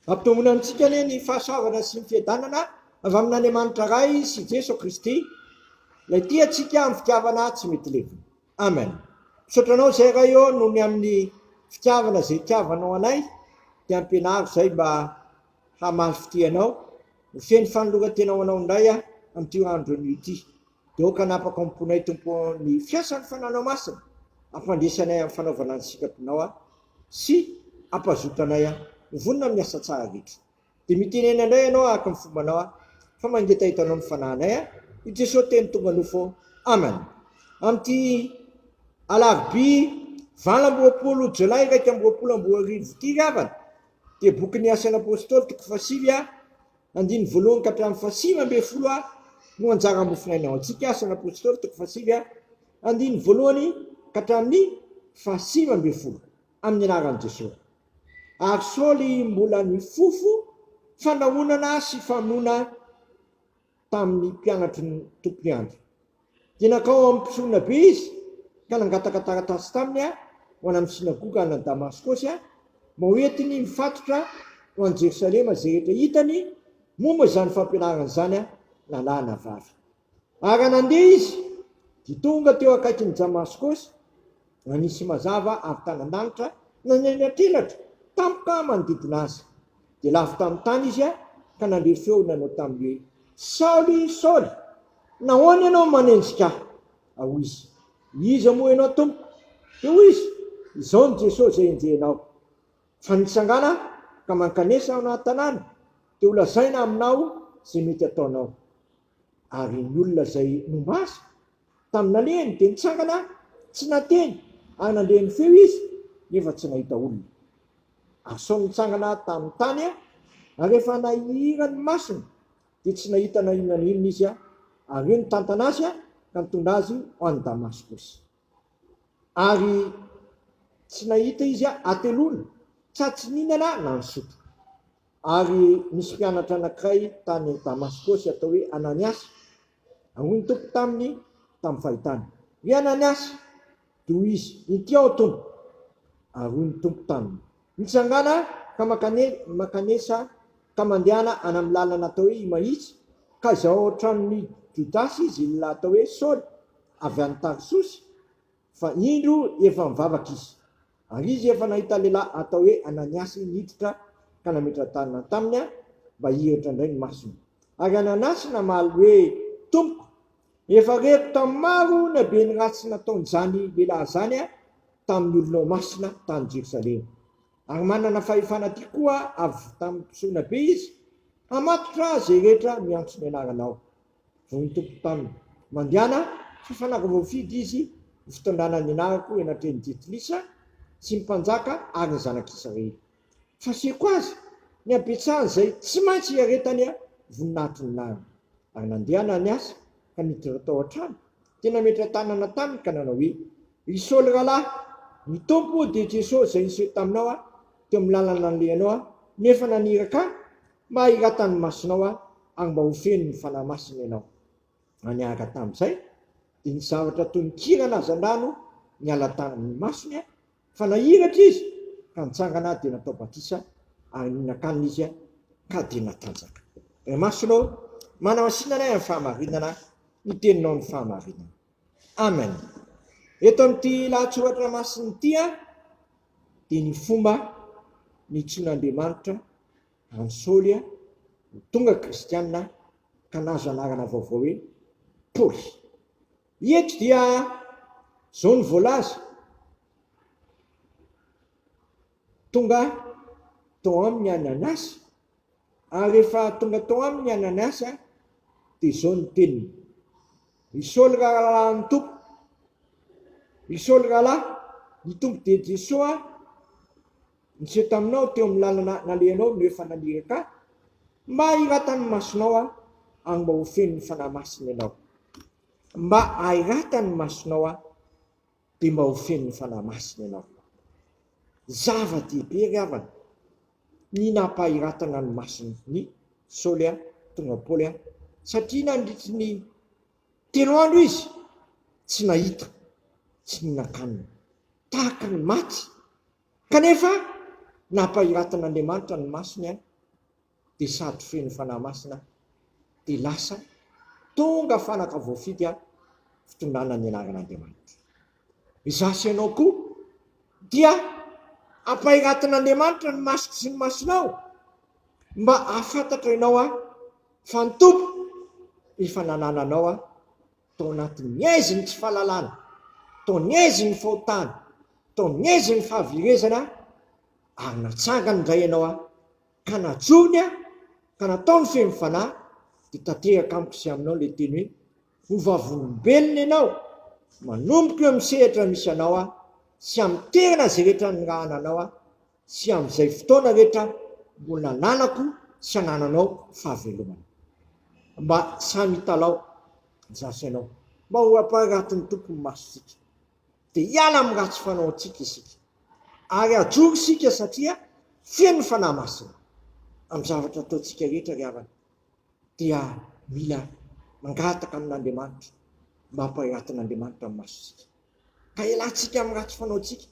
Ampitomona amintsika anie ny fahasoavana sy ny fiadanana avy amin'Andriamanitra ray sy Jesosy Kristy, ilay tia atsika amin'ny fitiavana tsy mety levina. Amen. Misotranao izay ray eo noho ny amin'ny fitiavana izay tiavanao anay, dia ampianaro izay mba hamaly fitianao, ny feny fanoloran-tenao anao indray amin'ity andro ity. Dia oka napaka amponay tompo ny fiasan'ny fananao masina, ampandresanay amin'ny fanaovana ny sikapinao sy ampazotanay vonona amin'ny asa tsara rehetra. Dia mitenena indray ianao araka ny fombanao fa mangeta hitanao ny fanahinay i Jesosy teny tonga nofo. Amen. Amin'ity alarobia 20 Jolay 2024 ity ravana dia boky ny Asan'ny Apôstôly 7:1 ka hatramin'ny 5:10 no anjara mofinainao antsika. Asan'ny Apôstôly 7:1 ka hatramin'ny 5:10 amin'ny anaran'i Jesosy. Ary sôly mbola ny fofo fanahonana sy famonoana tamin'ny mpianatry ny tompony andro. Dia nakao amin'ny mpisorona be izy ka nangataka taratasy taminy ho any amin'ny sinagoga any Damaskosy mba hoentiny mifatotra ho any Jerosalema izay rehetra hitany momba izany fampianarana izany lalàna vavy. Ary nandeha izy dia tonga teo akaikin'ny Damaskosy, nanisy mazava avy tanan-danitra nanenatelatra tampoka manodidina azy. Dia lafy tamin'ny tany izy ka nandre feo nanao tamin'ny hoe, Saoly, Saoly, nahoana ianao manenjika ao izy? Iza moa ianao tompo? Dia hoy izy, izao ny Jesosy izay enjehinao. Fa nitsangana ka mankanesa ao anaty tanàna dia ho lazaina aminao izay mety ataonao. Ary ny olona izay nombasa tamin'ny nalehany dia nitsangana tsy nateny, ary nandrehany feo izy nefa tsy nahita olona. Ary sao nitsangana tamin'ny tany ary rehefa nahirany masina dia tsy nahita na inona na inona izy ary eo nitantana azy ka nitondra azy ho any Damaskosy. Ary tsy nahita izy atelona, tsy nihinana na nisotro. Ary misy mpianatra anankiray tany Damaskosy atao hoe Ananiasy, hoy ny tompo tamin'ny fahitany, ry Ananiasy, dia hoy izy, ity aho tompo. Ary hoy ny tompo taminy, nitsangana ka makanesa ka mandehana any amin'ny lalana atao hoe Imaisy, ka izao tranon'ny Jodasy izy lehilahy atao hoe Saoly avy any Tarsosy, fa indro efa mivavaka izy. Ary izy efa nahita lehilahy atao hoe Ananiasy niditra ka nametra tanana taminy mba hiratra indray ny masony. Ary Ananiasy namaly hoe, tompo, efa reko tamin'ny maro ny habeny ratsy nataon'izany lehilahy zany tamin'ny olonao masina tany Jerosalema. Ary manana fahefana ty koa avy tamin'ny mpisorona be izy hamatotra izay rehetra miantso ny anaranao. Zao ny tompo taminy, mandehana fa fanaka voafidy izy ny fitondrana ny anarako enatreny Jetilisa sy ny mpanjaka ary ny zanak'Israely. Fa seko azy ny abetsahany izay tsy maintsy hiaretany voninahitry ny lany. Ary nandeha Ananiasy ka niditra tao an-trano dia nametra tanana taminy ka nanao hoe, ry Saoly rahalahy, ny tompo dia Jesosy izay niseho taminao teo amin'ny lalana nandehanao nefa naniraka mba hiratany masonao ary mba ho feno ny fanahy masina ianao. Naniaraka tamin'izay dia ny zavatra toy ny kirana hazan-drano niala tamin'ny masony fa nahiratra izy ka nitsangana dia natao batisa ary ninakanina izy ka dia natanjaka. Ray masonao, manao asinana amin'ny fahamarinana, ny teninao ny fahamarinana. Amen. Eto amin'ity lahatsoratra masina ity dia ny fomba nitsoin'Andriamanitra any Saoly tonga kristianina ka nazo anarana vaovao hoe Paoly. Eto dia zao ny voalaza tonga tao amin'ny Ananiasy, ary rehefa tonga tao amin'ny Ananiasy dia zao ny teniny, ry Saoly rahalahy ny tompo, ry Saoly rahalahy, ny tompo dia Jesosy niseho taminao teo amin'ny lalana nalehanao no efa naniraka mba hiratany masonao ary mba ho feno ny fanahy masina ianao. Mba hiratany masonao dia mba ho feno ny fanahy masina ianao. Zava-dehibe ry havana ny nampahiratana ny mason'ny Saoly tonga Paoly satria nandritry ny 3 andro izy tsy nahita, tsy ninakanina, tahaka ny maty, kanefa nampahiratana Andriamanitra ny masony dia sady feno fanahy masina dia lasa tonga fanaka voafity fitondrana ny anaran'Andriamanitra. Izasy ianao koa dia ampahiratin'Andriamanitra ny masoko sy ny masonao mba ahafantatra ianao fa ny Tompo efa nanananao tao anatin'ny aiziny tsy fahalalana, tao ny aiziny fahotana, tao ny aiziny fahavirezana, ary natsangany indray ianao ka najony ka nataony feno fanahy dia tanteraka amiko sy aminao le teny hoe hovavolombelona ianao manomboka eo misehatra misy anao sy amin'ny toerana izay rehetra nirahana sy amin'izay fotoana rehetra mbola nanako sy anananao fahavelomana. Mba samy hitalao zasy ianao mba ho ampahiratin'ny Tompo ny masontsika dia hiala amin'ny ratsy fanaontsika isika ary ajoro isika satria feno fanahy masina amin'ny zavatra ataontsika rehetra ry havana dia mila mangataka amin'Andriamanitra mba hampahiratin'Andriamanitra amin'ny masontsika ka ialantsika amin'ny ratsy fanaontsika,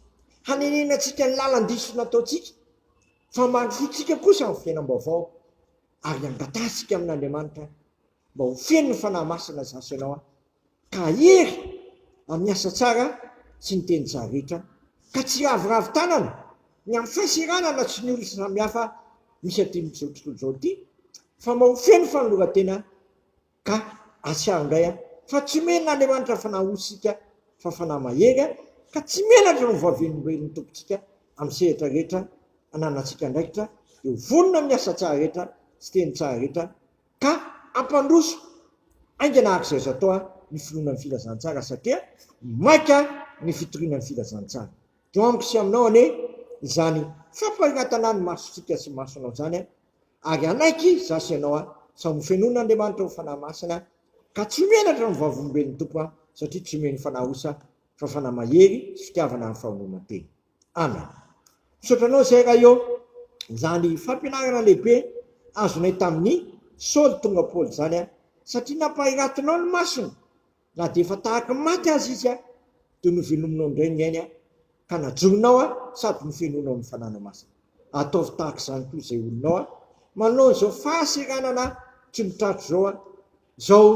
hanenenantsika ny lalan-diso nataontsika fa mandrotsika kosa amin'ny fiainam-baovao ary angatasika amin'Andriamanitra mba ho feno ny fanahy masina zasy ianao ka hery amin'ny asa tsara sy ny teny tsara rehetra ka tsy ravoravo tanana ny amin'ny fahasiranana sy ny olona samihafa misy aty amin'izao tontolo izao ity fa mba ho feno fanoloran-tena ka atsiaro indray fa tsy men'Andriamanitra fanahy osika fa fanahy mahery ka tsy menatra ny voavelom-belon'ny tompontsika amin'ny sehatra rehetra ananantsika ndraikitra dia ho vonona amin'ny asa tsara rehetra sy teny tsara rehetra ka ampandroso aingana arak'izay azo atao ny finoana ny filazantsara satria maika ny fitoriana ny filazantsara. Teo amiko sy aminao ane izany fampahiratana ny masontsika sy masonao zany ary anaiky zasy ianao samy fenon'Andriamanitra ho fanahy masina ka tsy menatra ny voavolom-belon'ny Tompo satria tsy omeny fanahy osa fa fanahy mahery sy fitiavana amin'ny fahanoloana-teny. Amen. Misotranao izay raha eo izany fampianarana lehibe azonay tamin'ny Saoly tonga Paoly zany satria nampahiratinao ny masony na dia efa tahaka ny maty azy izy dia novelominao indray ny ainy ka najoronao sady nofenonao amin'ny fanana masina. Ataovy tahaka izany koa izay olonao manao izao fahaseranana tsy mitratro zao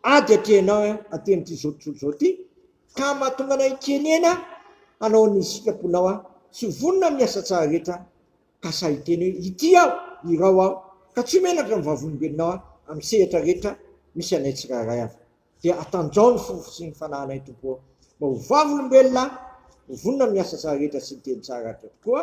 ady atrehanao aten'ity zao tontolo zao ity ka mahatonga anao hikenena hanao ny sitraponao sy vonona amin'ny asa tsara rehetra ka sahiteny hoe ity aho irao aho ka tsy menatra ny vavolombelonao amin'ny sehatra rehetra misy anay tsirairay avy dia atanjao ny fofo sy ny fanahinay Tompo mba ho vavolombelona ho vonona amin'ny asa tsara rehetra sy ny teny tsara rehetra tokoa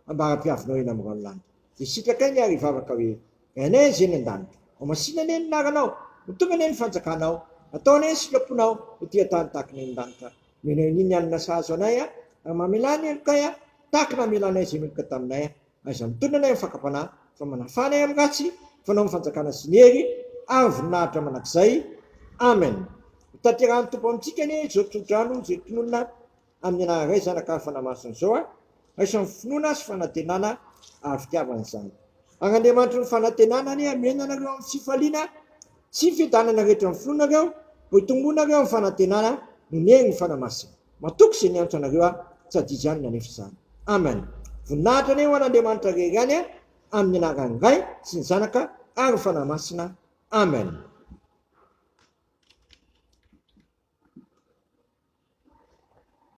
ambara-piavinao eny amin'ny rano dia sitrakai ny ary vavaka hoe ainay zay ny an-danitra ao masina ane ny naranao mitonga ane ny fanjakanao ataony eny sitraponao ity atany tahaka ny an-danitra menao niny anina sahazo anay ary mamelany elokay tahaka namelanay zay meloka taminay aiza mitondra anay amin'ny fakapanahy fa manafanay amin'ny ratsy fanao amin'ny fanjakana sy ny hery ary voninahitra manak'izay. Amen. Tanterahany Tompo amintsika ane zao todrano zay tononona amin'ny anaray zanakary fanahy masina zao aisan'ny finoana sy fanantenana ary fitiavana izany ary Andriamanitra ny fanantenana amenanareo amin'ny fifaliana sy fiadanana rehetra amin'ny finoanareo mbo hitongonareo amin'ny fanantenana no ny hery ny fanahy masina matoko izay ny antso anareo tsy adijy any nanefa izany. Amen. Voninahitra ane ho an'Andriamanitra rery any amin'ny anaran'ny Ray sy ny Zanaka ary ny fanahy masina. Amen.